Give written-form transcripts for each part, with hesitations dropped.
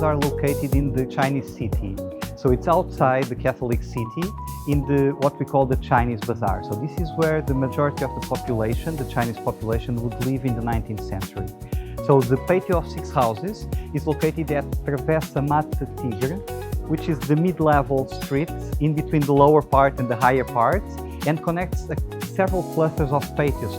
houses are located in the Chinese city. So it's outside the Catholic city in what we call the Chinese Bazaar. So this is where the majority of the population, the Chinese population, would live in the 19th century. So the Patio of Six Houses is located at Travessa Mata Tigre, which is the mid-level street in between the lower part and the higher part, and connects several clusters of patios.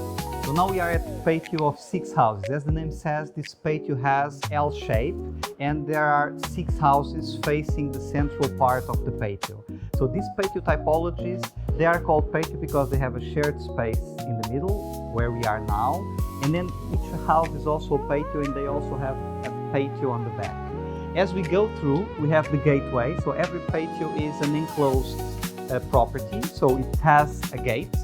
So now we are at Patio of Six Houses. As the name says, this patio has L shape, and there are 6 houses facing the central part of the patio. So these patio typologies, they are called patio because they have a shared space in the middle, where we are now, and then each house is also a patio, and they also have a patio on the back. As we go through, we have the gateway. So every patio is an enclosed property, so it has a gate.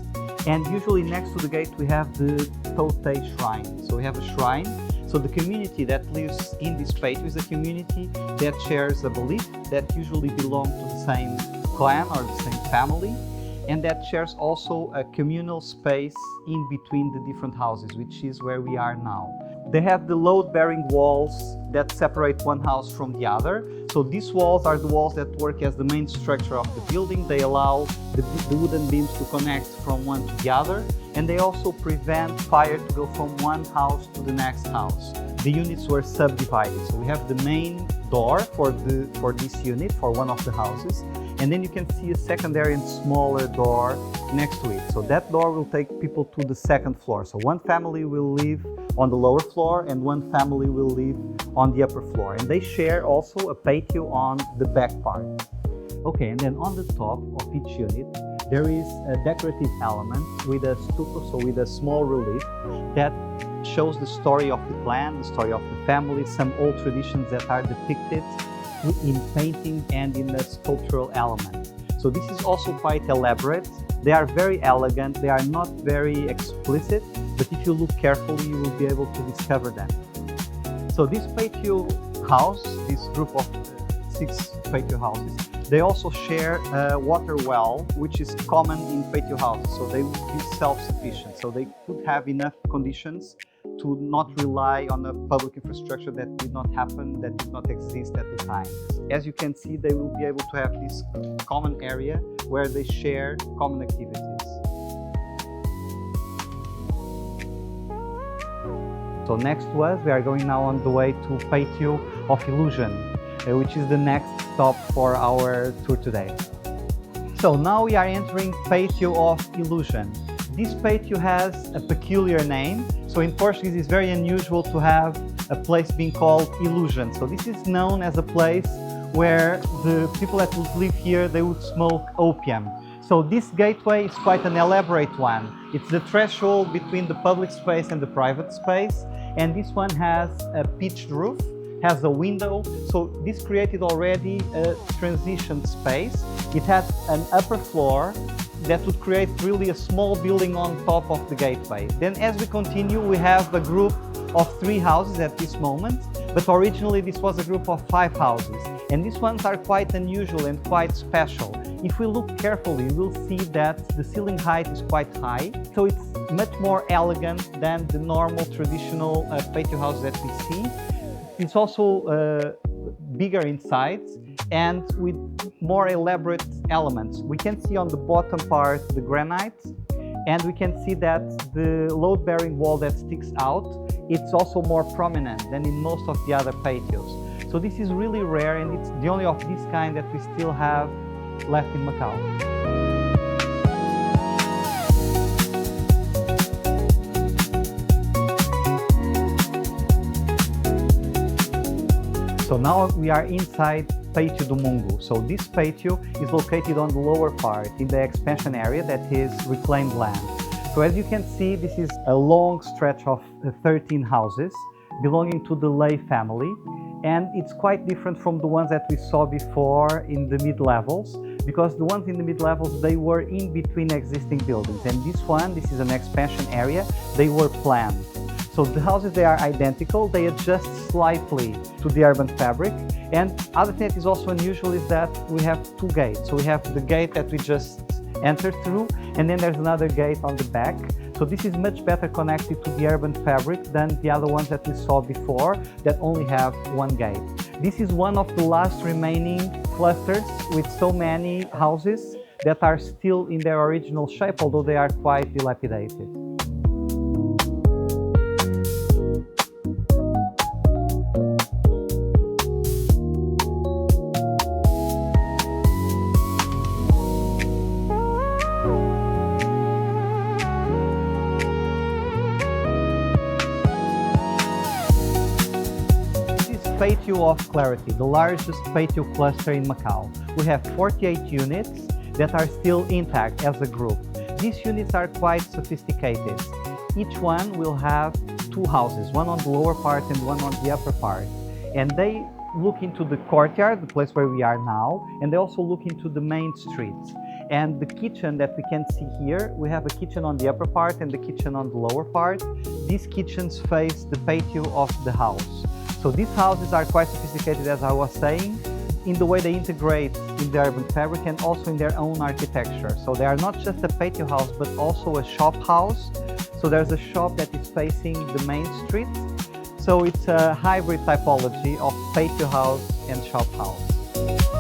And usually next to the gate we have the Tote shrine. So we have a shrine. So the community that lives in this patio is a community that shares a belief that usually belongs to the same clan or the same family, and that shares also a communal space in between the different houses, which is where we are now. They have the load-bearing walls that separate one house from the other. So these walls are the walls that work as the main structure of the building. They allow the wooden beams to connect from one to the other, and they also prevent fire to go from one house to the next house. The units were subdivided. So we have the main door for this unit, for one of the houses, and then you can see a secondary and smaller door next to it. So that door will take people to the second floor. So one family will live on the lower floor and one family will live on the upper floor. And they share also a patio on the back part. Okay, and then on the top of each unit, there is a decorative element with a stucco, so with a small relief that shows the story of the clan, the story of the family, some old traditions that are depicted in painting and in a sculptural element. So this is also quite elaborate. They are very elegant, they are not very explicit, but if you look carefully, you will be able to discover them. So this patio house, this group of 6 patio houses, they also share a water well, which is common in patio houses. So they would be self-sufficient. So they could have enough conditions to not rely on a public infrastructure that did not happen, that did not exist at the time. As you can see, they will be able to have this common area where they share common activities. So next to us, we are going now on the way to Patio of Ilusão, which is the next stop for our tour today. So now we are entering Patio of Ilusão. This patio has a peculiar name. So in Portuguese, it's very unusual to have a place being called Ilusão. So this is known as a place where the people that would live here, they would smoke opium. So this gateway is quite an elaborate one. It's the threshold between the public space and the private space. And this one has a pitched roof, has a window. So this created already a transition space. It has an upper floor that would create really a small building on top of the gateway. Then as we continue, we have a group of 3 houses at this moment, but originally this was a group of 5 houses. And these ones are quite unusual and quite special. If we look carefully, we'll see that the ceiling height is quite high, so it's much more elegant than the normal traditional patio house that we see. It's also bigger in size and with more elaborate elements. We can see on the bottom part the granite, and we can see that the load-bearing wall that sticks out, it's also more prominent than in most of the other patios. So this is really rare, and it's the only of this kind that we still have left in Macau. So now we are inside Patio do Mungo. So this patio is located on the lower part in the expansion area that is reclaimed land. So as you can see, this is a long stretch of 13 houses belonging to the Lei family, and it's quite different from the ones that we saw before in the mid-levels, because the ones in the mid-levels, they were in between existing buildings, and this is an expansion area, they were planned. So the houses, they are identical, they adjust slightly to the urban fabric. And other thing that is also unusual is that we have 2 gates. So we have the gate that we just entered through, and then there's another gate on the back. So this is much better connected to the urban fabric than the other ones that we saw before that only have 1 gate. This is one of the last remaining clusters with so many houses that are still in their original shape, although they are quite dilapidated. Patio of Clarity, the largest patio cluster in Macau. We have 48 units that are still intact as a group. These units are quite sophisticated. Each one will have two houses, one on the lower part and one on the upper part. And they look into the courtyard, the place where we are now, and they also look into the main streets. And the kitchen that we can see here, we have a kitchen on the upper part and the kitchen on the lower part. These kitchens face the patio of the house. So these houses are quite sophisticated, as I was saying, in the way they integrate in the urban fabric and also in their own architecture. So they are not just a patio house, but also a shop house. So there's a shop that is facing the main street. So it's a hybrid typology of patio house and shop house.